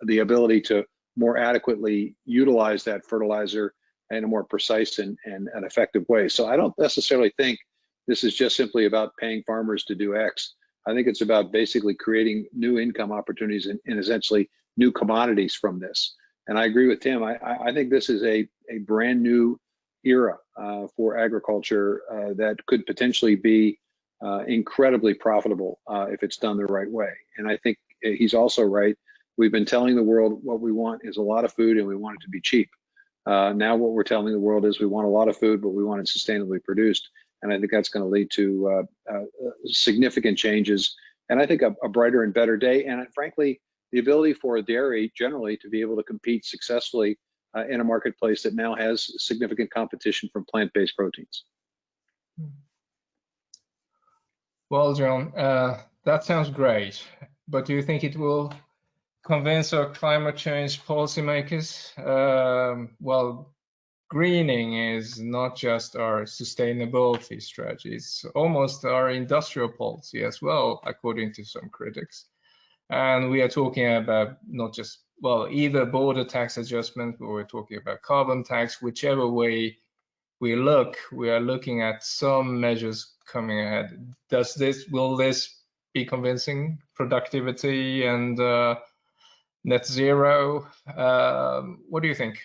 C: the ability to more adequately utilize that fertilizer in a more precise and effective way. So I don't necessarily think this is just simply about paying farmers to do X. I think it's about basically creating new income opportunities and essentially new commodities from this. And I agree with Tim. I think this is a brand new era for agriculture that could potentially be incredibly profitable if it's done the right way. And I think he's also right. We've been telling the world what we want is a lot of food and we want it to be cheap. Now what we're telling the world is we want a lot of food, but we want it sustainably produced. And I think that's going to lead to significant changes. And I think a brighter and better day. And frankly, the ability for dairy generally to be able to compete successfully in a marketplace that now has significant competition from plant-based proteins.
B: Well, John, that sounds great. But do you think it will convince our climate change policymakers? Well, greening is not just our sustainability strategy, it's almost our industrial policy as well, according to some critics. And we are talking about not just, well, either border tax adjustment, or we're talking about carbon tax, whichever way we look, we are looking at some measures coming ahead. Will this be convincing? Productivity and net zero? What do you think?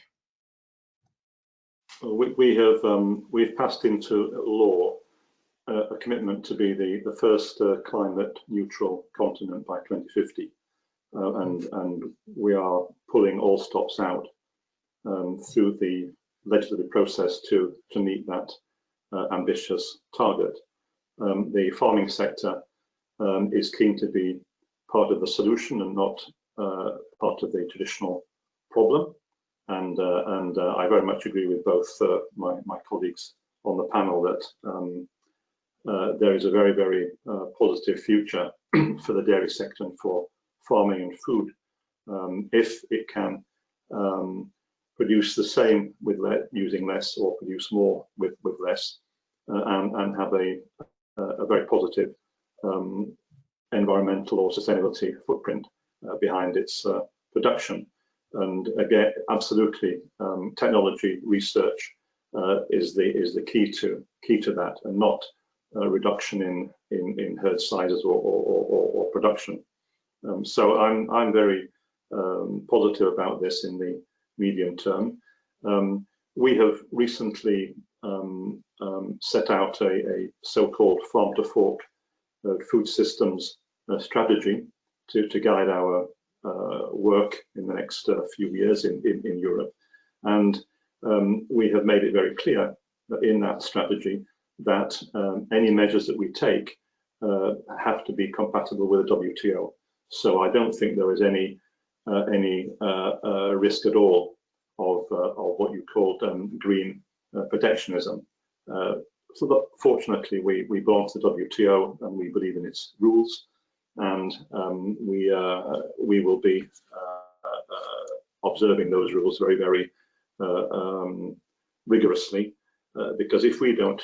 E: We've passed into law a commitment to be the first climate neutral continent by 2050, and we are pulling all stops out through the legislative process to meet that ambitious target. The farming sector is keen to be part of the solution and not part of the traditional problem. And I very much agree with both my colleagues on the panel that there is a very, very positive future for the dairy sector and for farming and food if it can produce the same with using less, or produce more with less, and have a very positive environmental or sustainability footprint behind its production. And again, absolutely, technology research is the key to that, and not a reduction in herd sizes or production. So I'm very positive about this in the medium term. We have recently set out a so-called farm to fork food systems strategy to guide our work in the next few years in Europe. And we have made it very clear in that strategy that any measures that we take have to be compatible with the WTO. So I don't think there is any risk at all of what you called green protectionism. So that fortunately we belong to the WTO and we believe in its rules, and we will be observing those rules very, very rigorously, because if we don't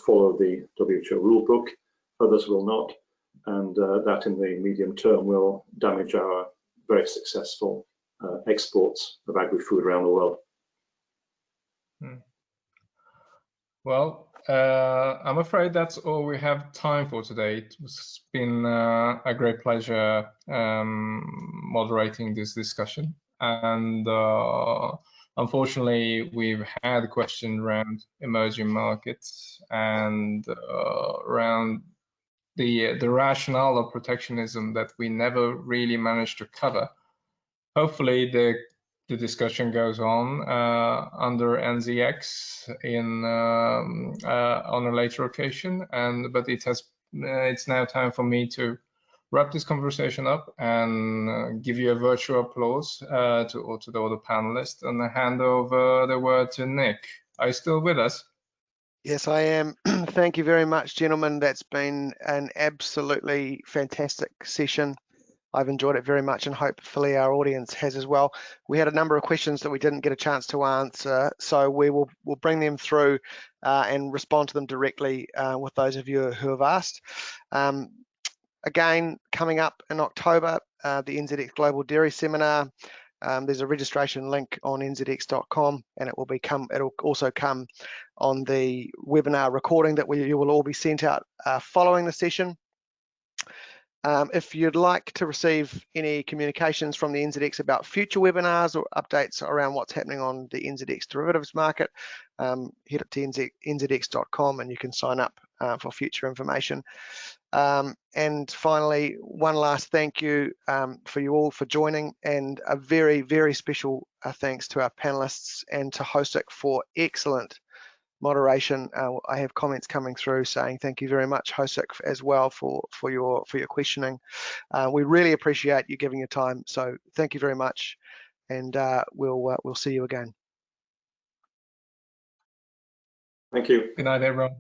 E: follow the WHO rule book, others will not, and that in the medium term will damage our very successful exports of agri-food around the world.
B: Well, I'm afraid that's all we have time for today. It's been a great pleasure moderating this discussion, and unfortunately we've had a question around emerging markets and around the rationale of protectionism that we never really managed to cover. Hopefully the discussion goes on under NZX on a later occasion, but it's now time for me to wrap this conversation up and give you a virtual applause to the other panelists, and hand over the word to Nick. Are you still with us?
A: Yes, I am. Thank you very much, gentlemen. That's been an absolutely fantastic session. I've enjoyed it very much, and hopefully our audience has as well. We had a number of questions that we didn't get a chance to answer, so we'll bring them through and respond to them directly with those of you who have asked. Again, coming up in October, the NZX Global Dairy Seminar. There's a registration link on nzx.com, and it'll also come on the webinar recording that you will all be sent out following the session. If you'd like to receive any communications from the NZX about future webinars or updates around what's happening on the NZX derivatives market, head up to nzx.com and you can sign up for future information. And finally, one last thank you for you all for joining, and a very, very special thanks to our panelists and to Hosuk for excellent moderation. I have comments coming through saying thank you very much, Hosuk, as well for your questioning. We really appreciate you giving your time, so thank you very much, and we'll see you again.
E: Thank you.
B: Good night, everyone.